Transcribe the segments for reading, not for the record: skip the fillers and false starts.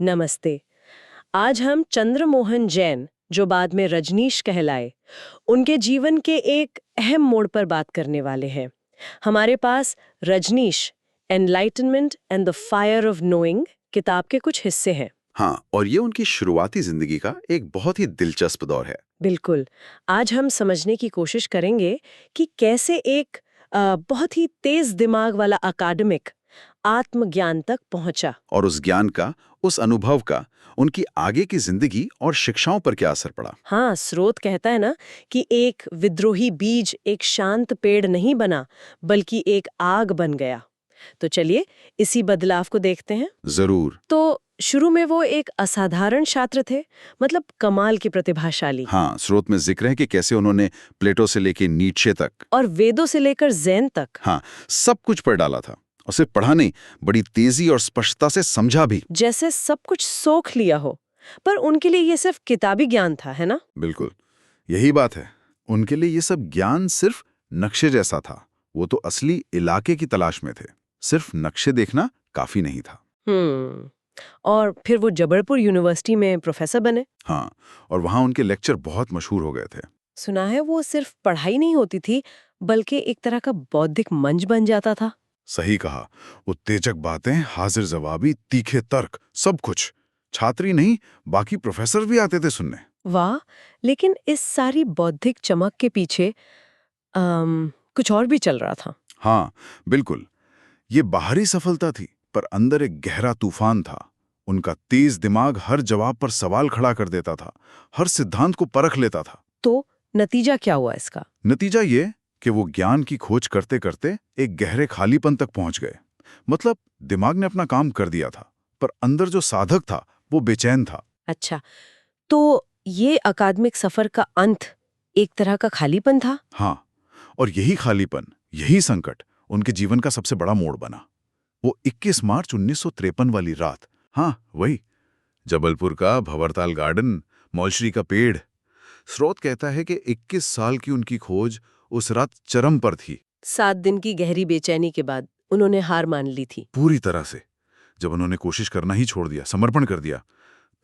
नमस्ते। आज हम चंद्रमोहन जैन, जो बाद में रजनीश कहलाए, उनके जीवन के एक अहम मोड़ पर बात करने वाले हैं। हमारे पास Rajneesh, enlightenment and the fire of knowing किताब के कुछ हिस्से हैं। हाँ, और ये उनकी शुरुआती जिंदगी का एक बहुत ही दिलचस्प दौर है। बिल्कुल। आज हम समझने की कोशिश करेंगे कि कैसे एक बहुत ही तेज दिमाग वाला अकादमिक आत्मज्ञान तक पहुंचा। और उस ज्ञान का, उस अनुभव का, उनकी आगे की जिंदगी और शिक्षाओं पर क्या असर पड़ा। हाँ, स्रोत कहता है ना कि एक विद्रोही बीज एक शांत पेड़ नहीं बना, बल्कि एक आग बन गया। तो चलिए इसी बदलाव को देखते हैं। जरूर। तो शुरू में वो एक असाधारण छात्र थे, मतलब कमाल के प्रतिभाशाली, हाँ, स्रोत में जिक्र है कि कैसे उन्होंने प्लेटो से लेके नीत्शे तक, और वेदों से लेकर जैन तक हाँ, सब कुछ पढ़ डाला था। और सिर्फ पढ़ा नहीं, बड़ी तेजी और स्पष्टता से समझा भी। जैसे सब कुछ सोख लिया हो। पर उनके लिए ये सिर्फ किताबी ज्ञान था, है ना? बिल्कुल, यही बात है। उनके लिए ये सब ज्ञान सिर्फ नक्शे जैसा था। वो तो असली इलाके की तलाश में थे। सिर्फ नक्शे देखना काफी नहीं था। और फिर वो जबलपुर यूनिवर्सिटी में प्रोफेसर बने। हाँ, और वहाँ उनके लेक्चर बहुत मशहूर हो गए थे। सुना है वो सिर्फ पढ़ाई नहीं होती थी, बल्कि एक तरह का बौद्धिक मंच बन जाता था। सही कहा। उत्तेजक बातें, हाजिर जवाबी, तीखे तर्क, सब कुछ। छात्री नहीं, बाकी प्रोफेसर भी आते थे सुनने। वाह। लेकिन इस सारी बौद्धिक चमक के पीछे कुछ और भी चल रहा था। हाँ, बिल्कुल। ये बाहरी सफलता थी, पर अंदर एक गहरा तूफान था। उनका तेज दिमाग हर जवाब पर सवाल खड़ा कर देता था, हर सिद्धांत को परख लेता था। तो नतीजा क्या हुआ इसका? नतीजा ये कि वो ज्ञान की खोज करते करते एक गहरे खालीपन तक पहुंच गए। मतलब दिमाग ने अपना काम कर दिया था, पर अंदर जो साधक था वो बेचैन था। अच्छा, तो ये अकादमिक सफर का अंत एक तरह का खालीपन था। हाँ, और यही खालीपन, यही संकट उनके जीवन का सबसे बड़ा मोड़ बना। वो 21 मार्च 1953 वाली रात, हाँ वही, जबलपुर का भंवरताल गार्डन, मौलश्री का पेड़। स्रोत कहता है कि 21 साल की उनकी खोज उस रात चरम पर थी। 7 दिन की गहरी बेचैनी के बाद उन्होंने हार मान ली थी। पूरी तरह से। जब उन्होंने कोशिश करना ही छोड़ दिया, समर्पण कर दिया,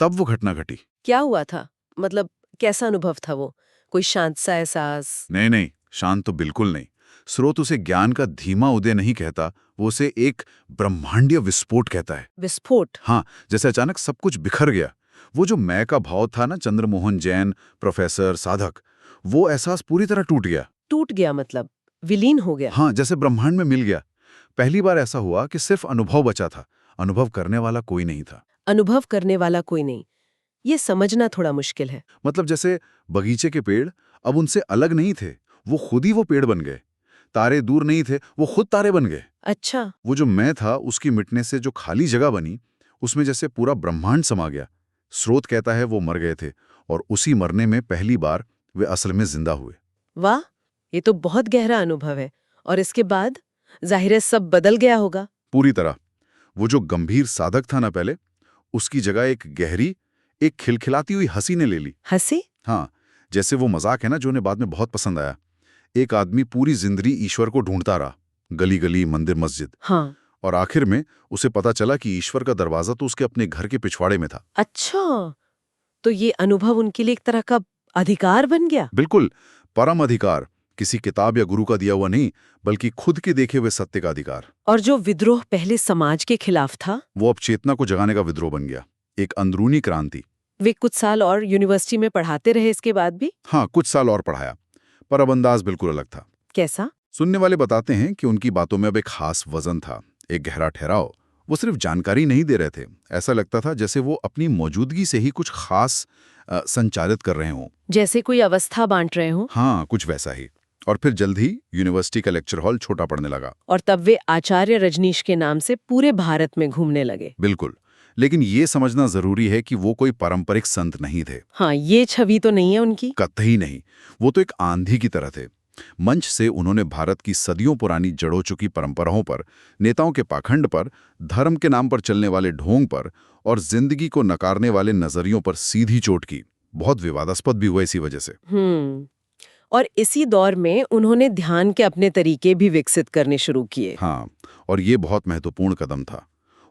तब वो घटना घटी। क्या हुआ था? मतलब कैसा अनुभव था वो? कोई शांत सा एहसास? नहीं नहीं, शांत तो बिल्कुल नहीं। स्रोत उसे ज्ञान का धीमा उदय नहीं कहता, वो उसे एक ब्रह्मांडीय विस्फोट कहता है। विस्फोट? हाँ, जैसे अचानक सब कुछ बिखर गया। वो जो मैं का भाव था ना, चंद्रमोहन जैन, प्रोफेसर, साधक, वो एहसास पूरी तरह टूट गया। टूट गया मतलब विलीन हो गया? हाँ, जैसे ब्रह्मांड में मिल गया। पहली बार ऐसा हुआ कि सिर्फ अनुभव बचा था, अनुभव करने वाला कोई नहीं था। अनुभव करने वाला कोई नहीं, ये समझना थोड़ा मुश्किल है। मतलब जैसे बगीचे के पेड़ अब उनसे अलग नहीं थे, वो खुद ही वो पेड़ बन गए। तारे दूर नहीं थे, वो खुद तारे बन गए। अच्छा। वो जो मैं था, उसकी मिटने से जो खाली जगह बनी, उसमें जैसे पूरा ब्रह्मांड समा गया। स्रोत कहता है वो मर गए थे, और उसी मरने में पहली बार वे असल में जिंदा हुए। वाह, ये तो बहुत गहरा अनुभव है। और इसके बाद जाहिर है सब बदल गया होगा। पूरी तरह। वो जो गंभीर साधक था ना पहले, उसकी जगह एक गहरी, एक खिलखिलाती हुई हंसी ने ले ली। हंसी? हाँ, जैसे वो मजाक है ना जो उन्हें बाद में बहुत पसंद आया। एक आदमी पूरी जिंदगी ईश्वर को ढूंढता रहा, गली गली, मंदिर मस्जिद, हाँ। और आखिर में उसे पता चला कि ईश्वर का दरवाजा तो उसके अपने घर के पिछवाड़े में था। अच्छा, तो ये अनुभव उनके लिए एक तरह का अधिकार बन गया। बिल्कुल, परम अधिकार, किसी किताब या गुरु का दिया हुआ नहीं, बल्कि खुद के देखे हुए सत्य का अधिकार। और जो विद्रोह पहले समाज के खिलाफ था, वो अब चेतना को जगाने का विद्रोह बन गया, एक अंदरूनी क्रांति। वे कुछ साल और यूनिवर्सिटी में पढ़ाते रहे इसके बाद भी? हाँ, कुछ साल और पढ़ाया, पर अब अंदाज बिल्कुल अलग था। कैसा? सुनने वाले बताते हैं कि उनकी बातों में अब एक खास वजन था, एक गहरा ठहराव। वो सिर्फ जानकारी नहीं दे रहे थे, ऐसा लगता था जैसे वो अपनी मौजूदगी से ही कुछ खास संचालित कर रहे हों। जैसे कोई अवस्था बांट रहे हो। हाँ, कुछ वैसा ही। और फिर जल्द ही यूनिवर्सिटी का लेक्चर हॉल छोटा पड़ने लगा। और तब वे आचार्य रजनीश के नाम से पूरे भारत में घूमने लगे। बिल्कुल, लेकिन ये समझना जरूरी है कि वो कोई पारंपरिक संत नहीं थे। हाँ, ये छवि तो नहीं है उनकी। कतई नहीं। वो तो एक आंधी की तरह थे। मंच से उन्होंने भारत की सदियों पुरानी जड़ो चुकी परंपराओं पर, नेताओं के पाखंड पर, धर्म के नाम पर चलने वाले ढोंग पर और जिंदगी को नकारने वाले नजरियों पर सीधी चोट की। बहुत विवादास्पद भी हुआ इसी वजह से। और इसी दौर में उन्होंने ध्यान के अपने तरीके भी विकसित करने शुरू किए। हाँ, और ये बहुत महत्वपूर्ण कदम था।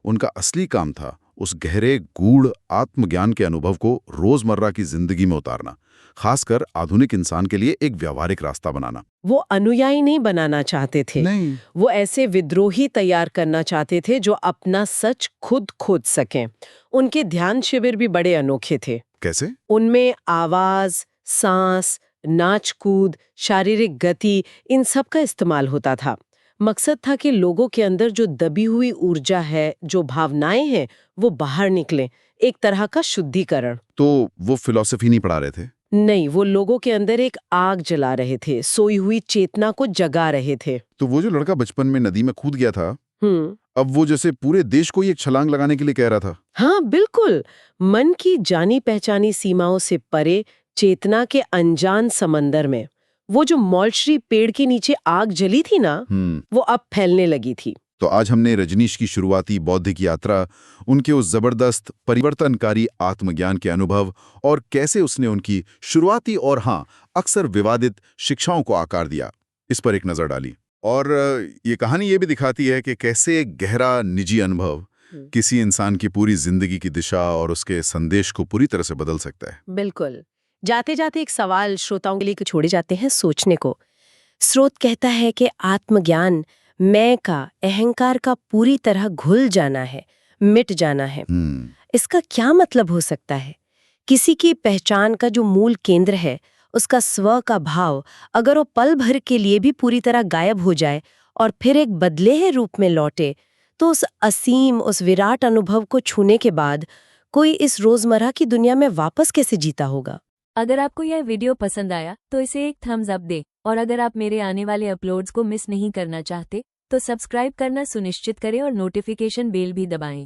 उनका असली काम था उस गहरे गूढ़ आत्मज्ञान के अनुभव को रोजमर्रा की जिंदगी में उतारना, खासकर आधुनिक इंसान के लिए एक व्यावहारिक रास्ता बनाना। वो अनुयायी नहीं बनाना चाहते थे, नहीं। वो ऐसे विद्रोही तैयार करना चाहते थे जो अपना सच खुद खोज सकें। उनके ध्यान शिविर भी बड़े अनोखे थे। कैसे? उनमें आवाज, सांस, नाच कूद, शारीरिक गति, इन सब का इस्तेमाल होता था। मकसद था कि लोगों के अंदर जो दबी हुई ऊर्जा है, जो भावनाएं हैं, वो बाहर निकलें, एक तरह का शुद्धिकरण। तो वो फिलॉसफी नहीं पढ़ा रहे थे? नहीं, वो लोगों के अंदर एक आग जला रहे थे, सोई हुई चेतना को जगा रहे थे। तो वो जो लड़का बचपन में नदी में कूद गया था, हम्म। अब वो जैसे पूरे देश को ही एक छलांग लगाने के लिए कह रहा था। हाँ, बिल्कुल। मन की जानी पहचानी सीमाओं से परे, चेतना के अनजान समंदर में वो जो मौलश्री पेड़ के नीचे आग जली थी ना, वो अब फैलने लगी थी। तो आज हमने रजनीश की शुरुआती बौद्धिक यात्रा, उनके उस जबरदस्त परिवर्तनकारी आत्मज्ञान के अनुभव और कैसे उसने उनकी शुरुआती और अक्सर विवादित शिक्षाओं को आकार दिया, इस पर एक नजर डाली। और ये कहानी ये भी दिखाती है कि कैसे एक गहरा निजी अनुभव किसी इंसान की पूरी जिंदगी की दिशा और उसके संदेश को पूरी तरह से बदल सकता है। बिल्कुल। जाते जाते एक सवाल श्रोताओं के लिए छोड़े जाते हैं सोचने को। स्रोत कहता है कि आत्मज्ञान मैं का, अहंकार का पूरी तरह घुल जाना है, मिट जाना है। इसका क्या मतलब हो सकता है? किसी की पहचान का जो मूल केंद्र है, उसका स्व का भाव, अगर वो पल भर के लिए भी पूरी तरह गायब हो जाए और फिर एक बदले हुए रूप में लौटे, तो उस असीम, उस विराट अनुभव को छूने के बाद कोई इस रोजमर्रा की दुनिया में वापस कैसे जीता होगा? अगर आपको यह वीडियो पसंद आया तो इसे एक थम्स अप दे, और अगर आप मेरे आने वाले अपलोड्स को मिस नहीं करना चाहते तो सब्सक्राइब करना सुनिश्चित करें और नोटिफिकेशन बेल भी दबाएं।